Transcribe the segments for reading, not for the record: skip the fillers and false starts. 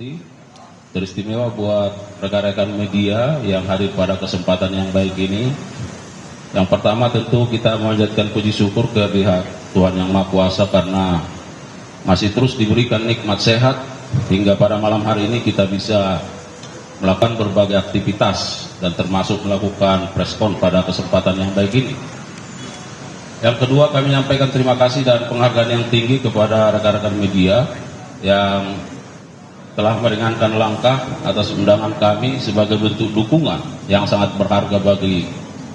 hormati, teristimewa buat rekan-rekan media yang hadir pada kesempatan yang baik ini. Yang pertama tentu kita memanjatkan puji syukur kehadirat Tuhan Yang Maha Kuasa karena masih terus diberikan nikmat sehat hingga pada malam hari ini kita bisa melakukan berbagai aktivitas dan termasuk melakukan preskon pada kesempatan yang baik ini. Yang kedua, kami menyampaikan terima kasih dan penghargaan yang tinggi kepada rekan-rekan media yang telah meringankan langkah atas undangan kami sebagai bentuk dukungan yang sangat berharga bagi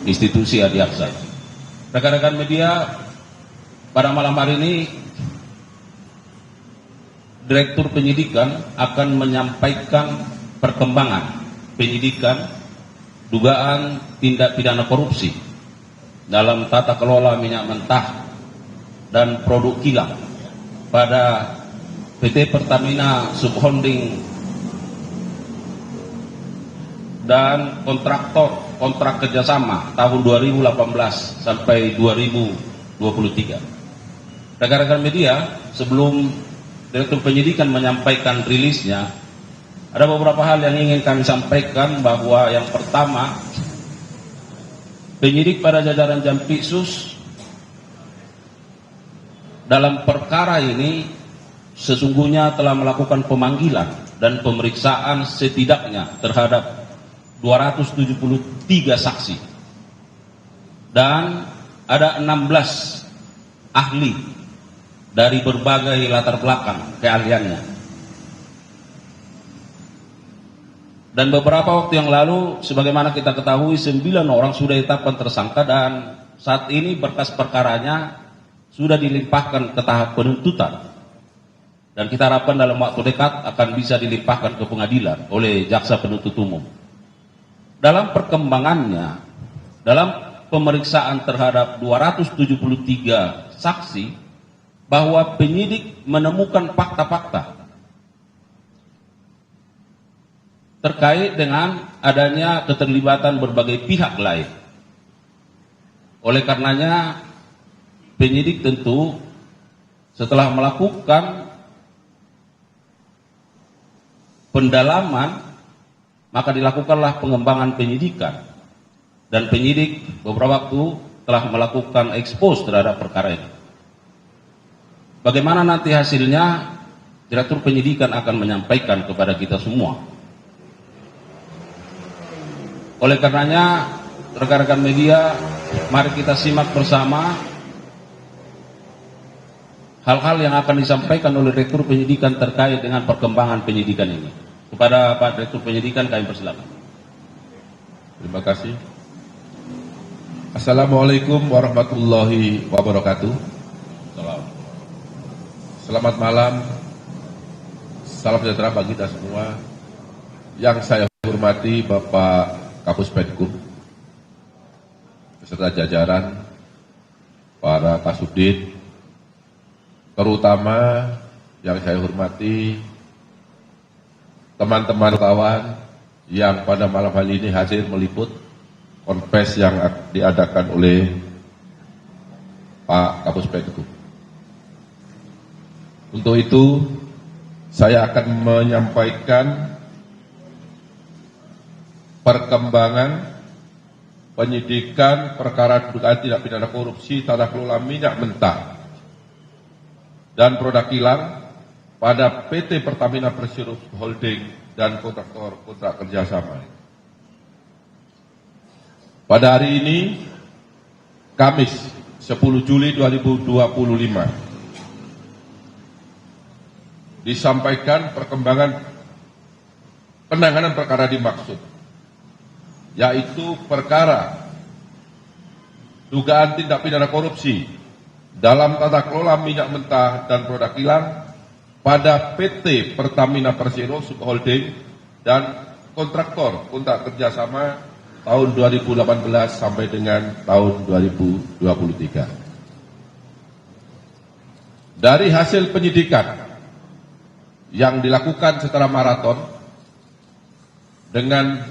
institusi Adiaksa. Rekan-rekan media, pada malam hari ini Direktur Penyidikan akan menyampaikan perkembangan penyidikan dugaan tindak pidana korupsi dalam tata kelola minyak mentah dan produk kilang pada PT Pertamina Subholding dan kontrak kerjasama tahun 2018 sampai 2023. Rekan-rekan media, sebelum Direktur Penyidikan menyampaikan rilisnya, ada beberapa hal yang ingin kami sampaikan, bahwa yang pertama, penyidik pada jajaran Jampitsus dalam perkara ini sesungguhnya telah melakukan pemanggilan dan pemeriksaan setidaknya terhadap 273 saksi dan ada 16 ahli dari berbagai latar belakang keahliannya. Dan beberapa waktu yang lalu, sebagaimana kita ketahui, 9 orang sudah ditetapkan tersangka dan saat ini berkas perkaranya sudah dilimpahkan ke tahap penuntutan. Dan kita harapkan dalam waktu dekat akan bisa dilimpahkan ke pengadilan oleh jaksa penuntut umum. Dalam perkembangannya, dalam pemeriksaan terhadap 273 saksi, bahwa penyidik menemukan fakta-fakta terkait dengan adanya keterlibatan berbagai pihak lain. Oleh karenanya, penyidik tentu setelah melakukan pendalaman, maka dilakukanlah pengembangan penyidikan. Dan penyidik beberapa waktu telah melakukan ekspos terhadap perkara ini. Bagaimana nanti hasilnya, Direktur Penyidikan akan menyampaikan kepada kita semua. Oleh karenanya, rekan-rekan media, mari kita simak bersama hal-hal yang akan disampaikan oleh Direktur Penyidikan terkait dengan perkembangan penyidikan ini. Kepada Pak Direktur Penyidikan kami persilakan. Terima kasih. Assalamualaikum warahmatullahi wabarakatuh. Selamat malam. Salam sejahtera bagi kita semua. Yang saya hormati Bapak Kapus Penkum beserta jajaran, para Kasubdit, terutama yang saya hormati teman-teman wartawan yang pada malam hari ini hadir meliput konfes yang diadakan oleh Pak Kapus Penkum. Untuk itu saya akan menyampaikan perkembangan penyidikan perkara dugaan tindak pidana korupsi tata kelola minyak mentah dan produk kilang pada PT Pertamina Persero Holding dan kontraktor kontrak kerjasama. Pada hari ini, Kamis 10 Juli 2025, disampaikan perkembangan penanganan perkara dimaksud, yaitu perkara dugaan tindak pidana korupsi dalam tata kelola minyak mentah dan produk kilang pada PT Pertamina Persero Subholding dan kontraktor kontrak kerjasama tahun 2018 sampai dengan tahun 2023. Dari hasil penyidikan yang dilakukan secara maraton dengan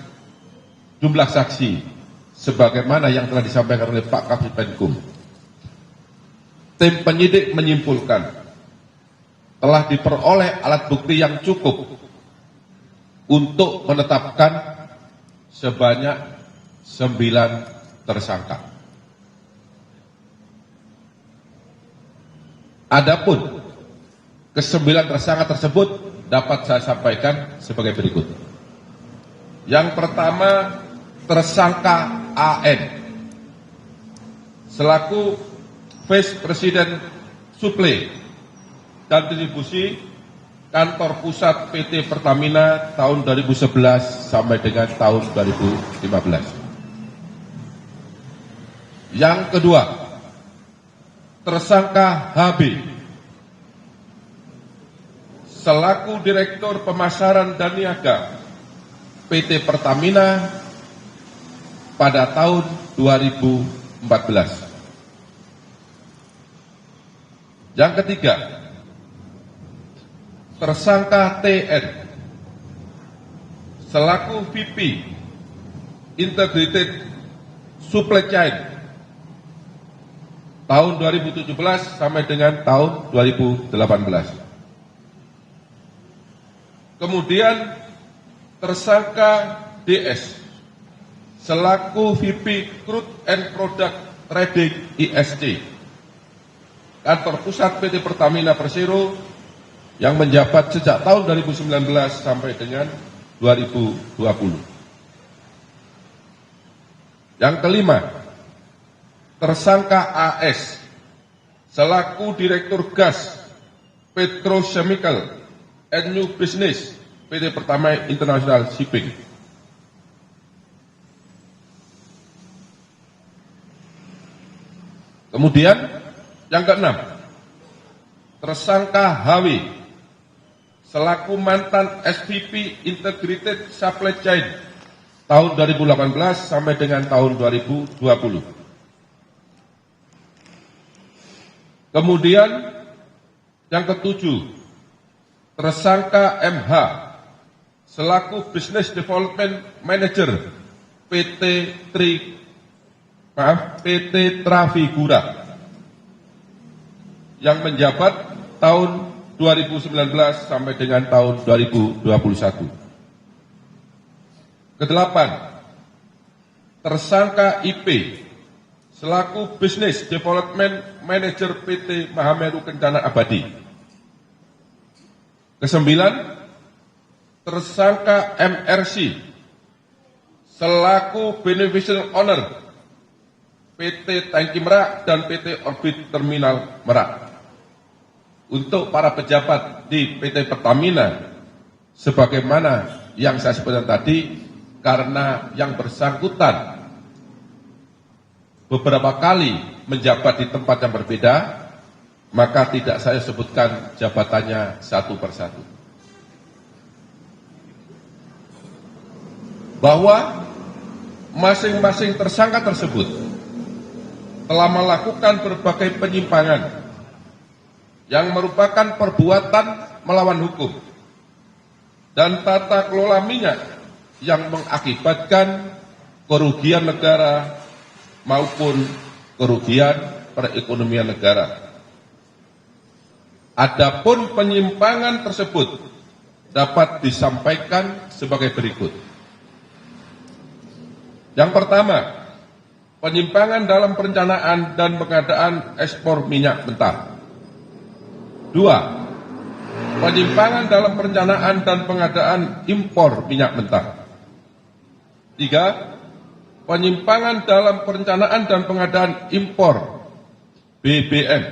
jumlah saksi sebagaimana yang telah disampaikan oleh Pak Kapus Penkum, tim penyidik menyimpulkan telah diperoleh alat bukti yang cukup untuk menetapkan sebanyak 9 tersangka. Adapun ke-9 tersangka tersebut dapat saya sampaikan sebagai berikut. Yang pertama, tersangka AN selaku Vice President Suplai dan Distribusi Kantor Pusat PT Pertamina tahun 2011 sampai dengan tahun 2015. Yang kedua, tersangka HB selaku Direktur Pemasaran dan Niaga PT Pertamina pada tahun 2014. Yang ketiga, tersangka TN selaku VP Integrated Supply Chain tahun 2017 sampai dengan tahun 2018. Kemudian tersangka DS selaku VP Crude and Product Trading ISC Kantor Pusat PT Pertamina Persero yang menjabat sejak tahun 2019 sampai dengan 2020. Yang kelima, tersangka AS selaku Direktur Gas Petrochemical and New Business PT Pertamina International Shipping. Kemudian yang keenam, tersangka HW selaku mantan SVP Integrated Supply Chain tahun 2018 sampai dengan tahun 2020. Kemudian yang ketujuh, tersangka MH selaku Business Development Manager PT Trafigura yang menjabat tahun 2019 sampai dengan tahun 2021. Kedelapan, tersangka IP selaku Business Development Manager PT Mahameru Kencana Abadi. Kesembilan, tersangka MRC selaku Beneficial Owner PT Tangki Merak dan PT Orbit Terminal Merak. Untuk para pejabat di PT Pertamina, sebagaimana yang saya sebutkan tadi, karena yang bersangkutan beberapa kali menjabat di tempat yang berbeda, maka tidak saya sebutkan jabatannya satu persatu. Bahwa masing-masing tersangka tersebut telah melakukan berbagai penyimpangan yang merupakan perbuatan melawan hukum dan tata kelola minyak yang mengakibatkan kerugian negara maupun kerugian perekonomian negara. Adapun penyimpangan tersebut dapat disampaikan sebagai berikut. Yang pertama, penyimpangan dalam perencanaan dan pengadaan ekspor minyak mentah. 2. Penyimpangan dalam perencanaan dan pengadaan impor minyak mentah. 3. Penyimpangan dalam perencanaan dan pengadaan impor BBM.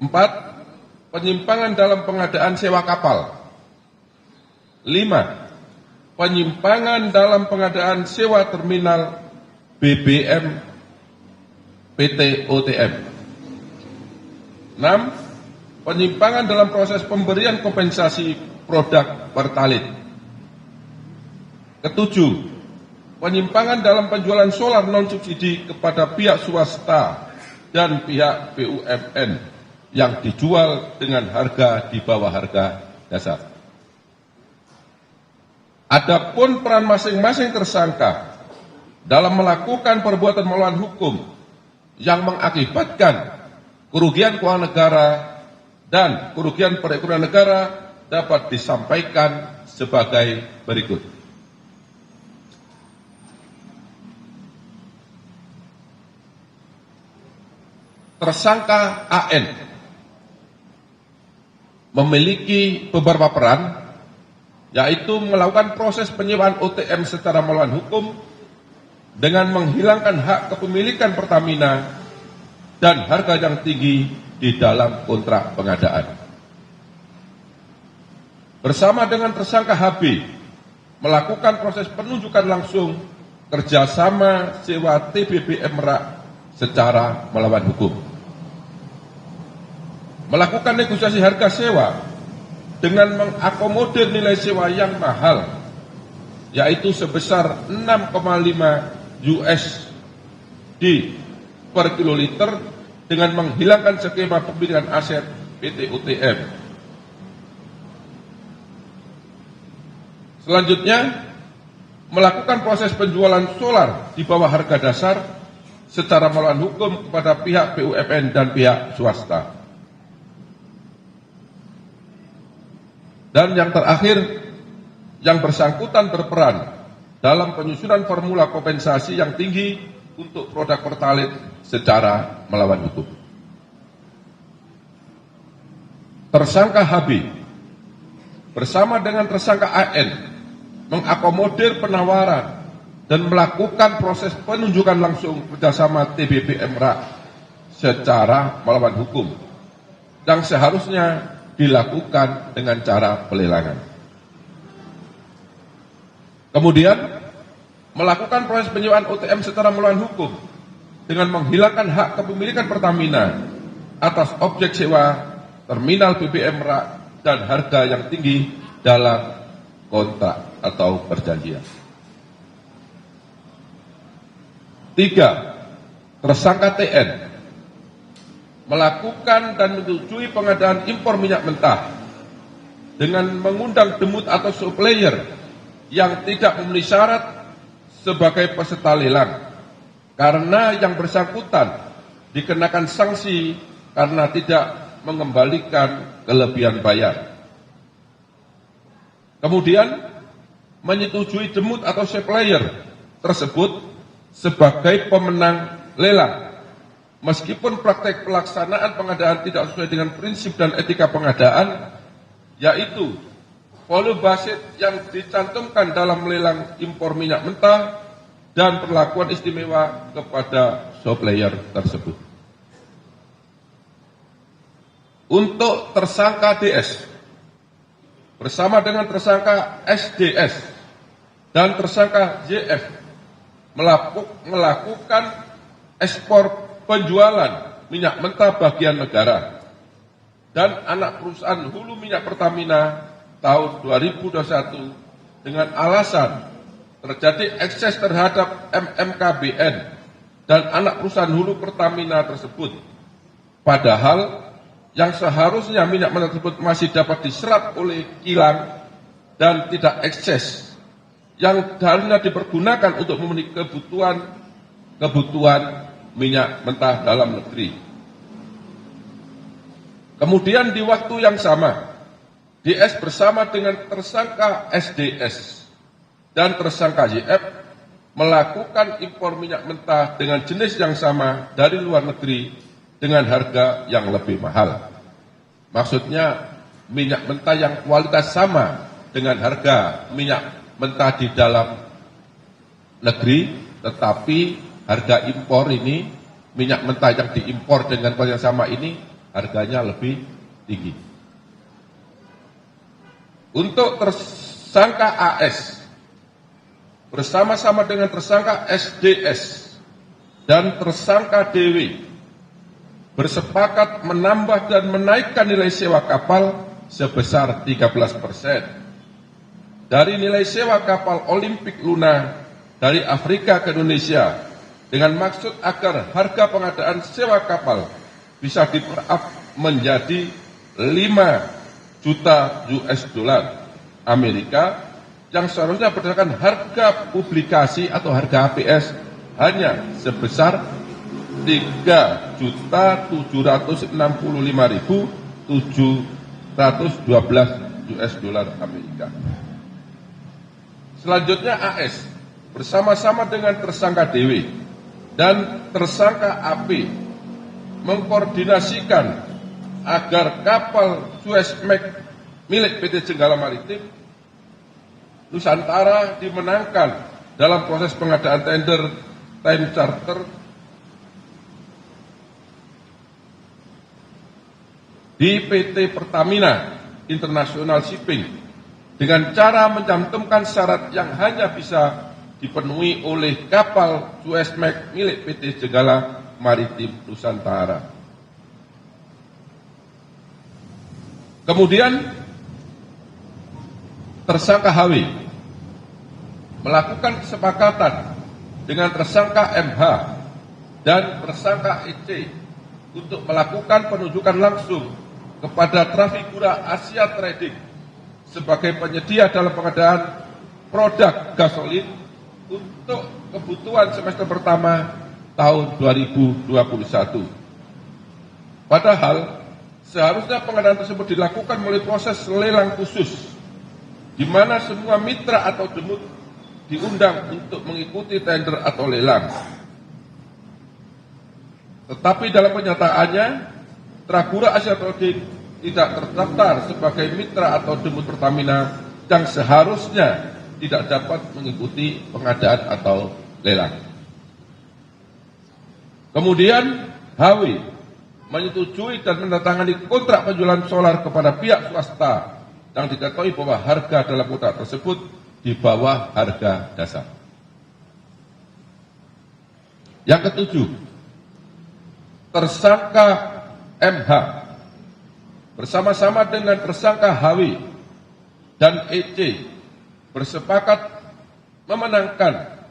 4. Penyimpangan dalam pengadaan sewa kapal. 5. Penyimpangan dalam pengadaan sewa terminal BBM PT OTM. 6. Penyimpangan dalam proses pemberian kompensasi produk pertalit. Ketujuh, penyimpangan dalam penjualan solar non-subsidi kepada pihak swasta dan pihak BUMN yang dijual dengan harga di bawah harga dasar. Adapun peran masing-masing tersangka dalam melakukan perbuatan melawan hukum yang mengakibatkan kerugian keuangan negara dan kerugian perekonomian negara dapat disampaikan sebagai berikut. Tersangka AN memiliki beberapa peran, yaitu melakukan proses penyewaan OTM secara melawan hukum dengan menghilangkan hak kepemilikan Pertamina dan harga yang tinggi di dalam kontrak pengadaan. Bersama dengan tersangka HB melakukan proses penunjukan langsung kerjasama sewa TBB Merak secara melawan hukum. Melakukan negosiasi harga sewa dengan mengakomodir nilai sewa yang mahal, yaitu sebesar 6,5 USD per kiloliter dengan menghilangkan skema pemilikan aset PT UTM. Selanjutnya, melakukan proses penjualan solar di bawah harga dasar secara melawan hukum kepada pihak BUMN dan pihak swasta. Dan yang terakhir, yang bersangkutan berperan dalam penyusunan formula kompensasi yang tinggi untuk produk Pertalite secara melawan hukum. Tersangka HB bersama dengan tersangka AN mengakomodir penawaran dan melakukan proses penunjukan langsung kerjasama TBB Merak secara melawan hukum yang seharusnya dilakukan dengan cara pelelangan. Kemudian melakukan proses penyewaan OTM secara melawan hukum dengan menghilangkan hak kepemilikan Pertamina atas objek sewa terminal BBM Merak dan harga yang tinggi dalam kontrak atau perjanjian. 3. Tersangka TN melakukan dan menyetujui pengadaan impor minyak mentah dengan mengundang demut atau supplier yang tidak memenuhi syarat sebagai peserta lelang, karena yang bersangkutan dikenakan sanksi karena tidak mengembalikan kelebihan bayar. Kemudian menyetujui demut atau supplier tersebut sebagai pemenang lelang, meskipun praktek pelaksanaan pengadaan tidak sesuai dengan prinsip dan etika pengadaan, yaitu volume basit yang dicantumkan dalam lelang impor minyak mentah dan perlakuan istimewa kepada supplier tersebut. Untuk tersangka DS bersama dengan tersangka SDS dan tersangka JF melakukan ekspor penjualan minyak mentah bagian negara dan anak perusahaan hulu minyak Pertamina tahun 2021 dengan alasan terjadi ekses terhadap MMKBN dan anak perusahaan hulu Pertamina tersebut, padahal yang seharusnya minyak mentah tersebut masih dapat diserap oleh kilang dan tidak ekses, yang harusnya dipergunakan untuk memenuhi kebutuhan minyak mentah dalam negeri. Kemudian di waktu yang sama, DS bersama dengan tersangka SDS dan tersangka YF melakukan impor minyak mentah dengan jenis yang sama dari luar negeri dengan harga yang lebih mahal. Maksudnya minyak mentah yang kualitas sama dengan harga minyak mentah di dalam negeri, tetapi harga impor ini, minyak mentah yang diimpor dengan kualitas yang sama ini, harganya lebih tinggi. Untuk tersangka AS, bersama-sama dengan tersangka SDS dan tersangka DW, bersepakat menambah dan menaikkan nilai sewa kapal sebesar 13% dari nilai sewa kapal Olimpik Luna dari Afrika ke Indonesia, dengan maksud agar harga pengadaan sewa kapal bisa di-up menjadi 5 juta US dollar Amerika, yang seharusnya berdasarkan harga publikasi atau harga HPS hanya sebesar 3.765.712 US dollar Amerika. Selanjutnya AS bersama-sama dengan tersangka DW dan tersangka AP mengkoordinasikan agar kapal Suezmax milik PT Jenggala Maritim Nusantara dimenangkan dalam proses pengadaan tender time charter di PT Pertamina International Shipping dengan cara mencantumkan syarat yang hanya bisa dipenuhi oleh kapal Suezmax milik PT Jenggala Maritim Nusantara. Kemudian tersangka HW melakukan kesepakatan dengan tersangka MH dan tersangka EC untuk melakukan penunjukan langsung kepada Trafigura Asia Trading sebagai penyedia dalam pengadaan produk gasolin untuk kebutuhan semester pertama tahun 2021. Padahal seharusnya pengadaan tersebut dilakukan melalui proses lelang khusus, di mana semua mitra atau demut diundang untuk mengikuti tender atau lelang. Tetapi dalam kenyataannya, Trafigura Asia Trading tidak terdaftar sebagai mitra atau demut Pertamina yang seharusnya tidak dapat mengikuti pengadaan atau lelang. Kemudian HW menyetujui dan menandatangani kontrak penjualan solar kepada pihak swasta yang diketahui bahwa harga dalam kontrak tersebut di bawah harga dasar. Yang ketujuh, tersangka MH bersama-sama dengan tersangka HW dan EC bersepakat memenangkan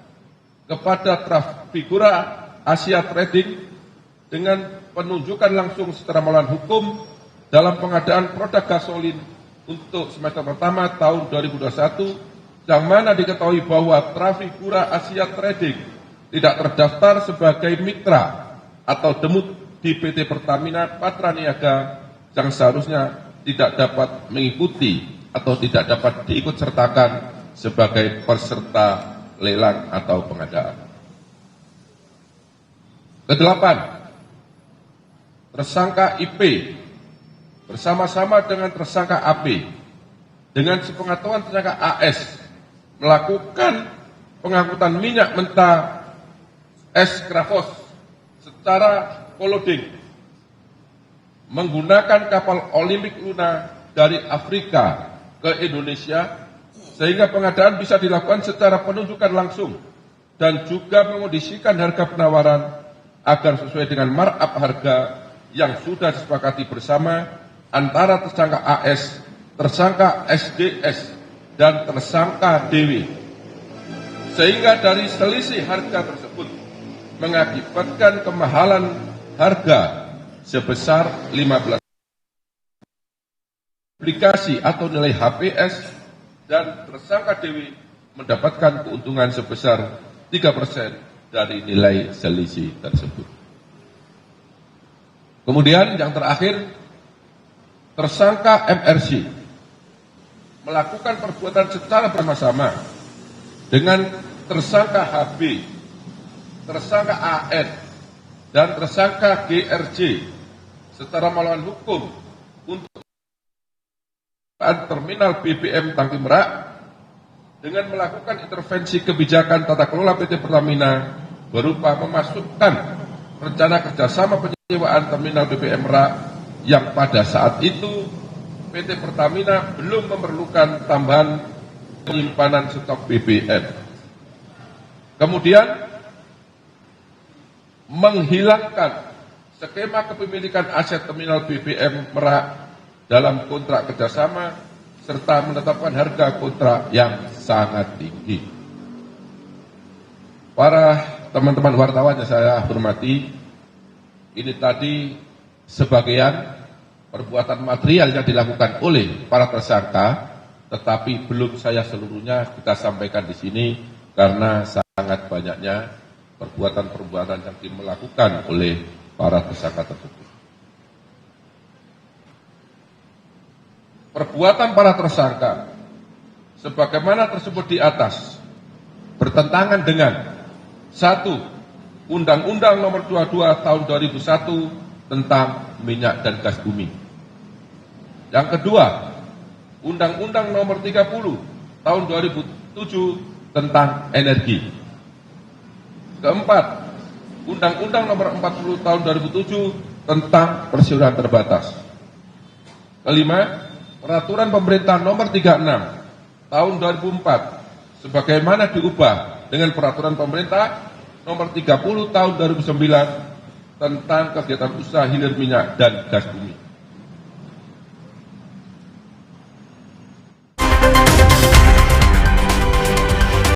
kepada Trafigura Asia Trading dengan penunjukan langsung secara melawan hukum dalam pengadaan produk gasolin untuk semester pertama tahun 2021, yang mana diketahui bahwa Trafigura Asia Trading tidak terdaftar sebagai mitra atau demut di PT Pertamina Patraniaga yang seharusnya tidak dapat mengikuti atau tidak dapat diikut sertakan sebagai peserta lelang atau pengadaan. Kedelapan, tersangka IP bersama-sama dengan tersangka AP dengan sepengetahuan tersangka AS melakukan pengangkutan minyak mentah S-Krafos secara koloding menggunakan kapal Olympic Luna dari Afrika ke Indonesia, sehingga pengadaan bisa dilakukan secara penunjukan langsung dan juga mengondisikan harga penawaran agar sesuai dengan markup harga yang sudah disepakati bersama antara tersangka AS, tersangka SDS, dan tersangka DW. Sehingga dari selisih harga tersebut mengakibatkan kemahalan harga sebesar 15 aplikasi atau nilai HPS, dan tersangka DW mendapatkan keuntungan sebesar 3% dari nilai selisih tersebut. Kemudian yang terakhir, tersangka MRC melakukan perbuatan secara bersama-sama dengan tersangka HB, tersangka AN, dan tersangka GRJ secara melawan hukum untuk terminal BBM Tangki Merak dengan melakukan intervensi kebijakan tata kelola PT Pertamina berupa memasukkan rencana kerjasama penyewaan terminal BBM Merak yang pada saat itu PT Pertamina belum memerlukan tambahan penyimpanan stok BBM. Kemudian menghilangkan skema kepemilikan aset terminal BBM Merak dalam kontrak kerjasama serta menetapkan harga kontrak yang sangat tinggi. Para teman-teman wartawan yang saya hormati, ini tadi sebagian perbuatan material yang dilakukan oleh para tersangka, tetapi belum saya seluruhnya kita sampaikan di sini karena sangat banyaknya perbuatan-perbuatan yang dilakukan oleh para tersangka tersebut. perbuatan para tersangka sebagaimana tersebut di atas bertentangan dengan 1. Undang-Undang Nomor 22 Tahun 2001 tentang minyak dan gas bumi. Yang kedua, Undang-Undang Nomor 30 Tahun 2007 tentang energi. Keempat, Undang-Undang Nomor 40 Tahun 2007 tentang persiaran terbatas. Kelima, Peraturan Pemerintah Nomor 36 Tahun 2004 sebagaimana diubah dengan Peraturan Pemerintah Nomor 30 Tahun 2009 tentang kegiatan usaha hilir minyak dan gas bumi.